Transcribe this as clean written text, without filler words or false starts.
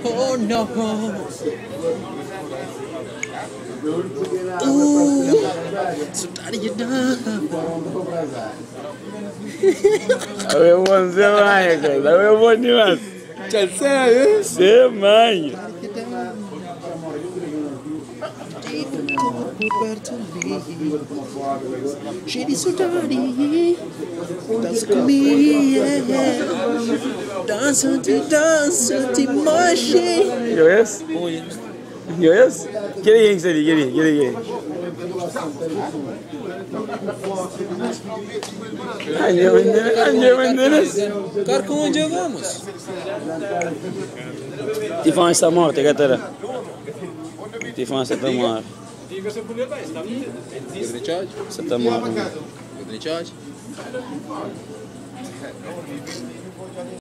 Oh no. Sudah dah. Eu vou ser mãe, cara. Eu vou demais. Já sei, ser mãe. Jadi Sudari, dance comigo, dança de marche. Yes? Yes? Geri seni, geri. Anca bendiniz. Cara, com onde vamos? Ti fa sta morte, Catara. Ti fa sta morte. Give it a charge. Sta morte. Give it a charge.